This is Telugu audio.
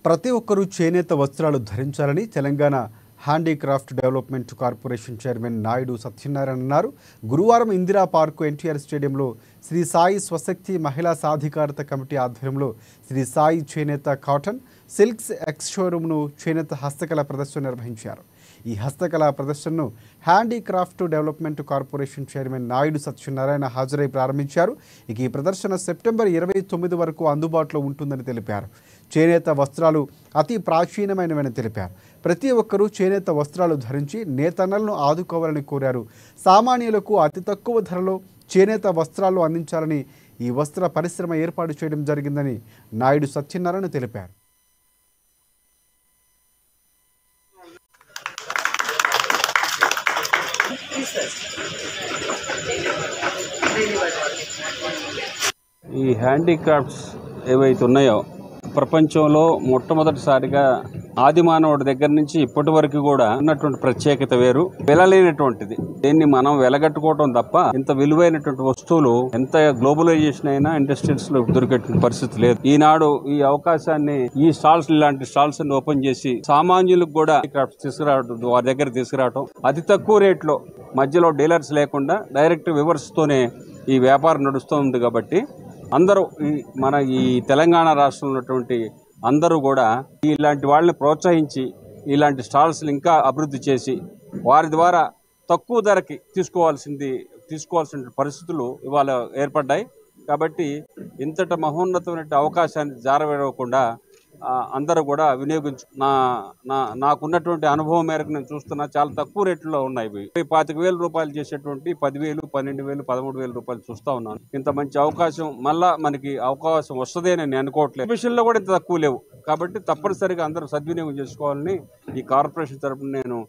ప్రతి ఒక్కరూ చేనేత వస్త్రాలు ధరించాలని Telangana handicraft development corporation chairman Naidu Satyanarayana అన్నారు. గురువారం ఇందిరా పార్కు ఎన్టీఆర్ స్టేడియంలో శ్రీ సాయి స్వశక్తి మహిళా సాధికారత కమిటీ ఆధ్వర్యంలో శ్రీ సాయి చేనేత కాటన్ సిల్క్స్ ఎక్స్ షోరూమ్ను చేనేత హస్తకళ ప్రదర్శన నిర్వహించారు. ఈ హస్తకళా ప్రదర్శనను handicraft development corporation chairman Naidu Satyanarayana హాజరై ప్రారంభించారు. ఇక ఈ ప్రదర్శన సెప్టెంబర్ 29 వరకు అందుబాటులో ఉంటుందని తెలిపారు. చేనేత వస్త్రాలు అతి ప్రాచీనమైనవని తెలిపారు. ప్రతి ఒక్కరూ చేనేత వస్త్రాలు ధరించి నేతన్నలను ఆదుకోవాలని కోరారు. సామాన్యులకు అతి తక్కువ ధరలో చేనేత వస్త్రాలు అందించాలని ఈ వస్త్ర పరిశ్రమ ఏర్పాటు చేయడం జరిగిందని నాయుడు సత్యనారాయణ తెలిపారు. ఈ హ్యాండీక్రాఫ్ట్స్ ఏవైతే ఉన్నాయో ప్రపంచంలో మొట్టమొదటిసారిగా ఆదిమానవుడి దగ్గర నుంచి ఇప్పటి వరకు కూడా ఉన్నటువంటి ప్రత్యేకత వేరు, వెలలేనటువంటిది. దీన్ని మనం వెలగట్టుకోవడం తప్ప ఇంత విలువైనటువంటి వస్తువులు ఎంత గ్లోబలైజేషన్ అయినా ఇండస్ట్రీస్ లో దొరికేటువంటి పరిస్థితి లేదు. ఈనాడు ఈ అవకాశాన్ని ఈ స్టాల్స్ ఇలాంటి స్టాల్స్ ఓపెన్ చేసి సామాన్యులకు కూడా క్రాఫ్ట్స్ తీసుకురావడం, వారి దగ్గర తీసుకురావడం, అతి తక్కువ రేట్లో మధ్యలో డీలర్స్ లేకుండా డైరెక్ట్ వివర్స్ తోనే ఈ వ్యాపారం నడుస్తుంది. కాబట్టి అందరూ మన ఈ తెలంగాణ రాష్ట్రంలో ఉన్నటువంటి అందరూ కూడా ఇలాంటి వాళ్ళని ప్రోత్సహించి ఇలాంటి స్టాల్స్ ఇంకా అభివృద్ధి చేసి వారి ద్వారా తక్కువ ధరకి తీసుకోవాల్సిన పరిస్థితులు ఇవాళ ఏర్పడ్డాయి. కాబట్టి ఇంతట మహోన్నతమైన అవకాశాన్ని జారవేయకుండా అందరూ కూడా నాకున్నటువంటి అనుభవం మేరకు నేను చూస్తున్నా చాలా తక్కువ రేట్లో ఉన్నాయి. 25,000 రూపాయలు చేసేటువంటి 10,000, 12,000, 13,000 రూపాయలు చూస్తా ఉన్నాను. ఇంత మంచి అవకాశం మళ్ళా మనకి అవకాశం వస్తుందే నేను అనుకోవట్లేదు. విషయంలో కూడా ఇంత తక్కువ లేవు. కాబట్టి తప్పనిసరిగా అందరూ సద్వినియోగం చేసుకోవాలని ఈ కార్పొరేషన్ తరఫున నేను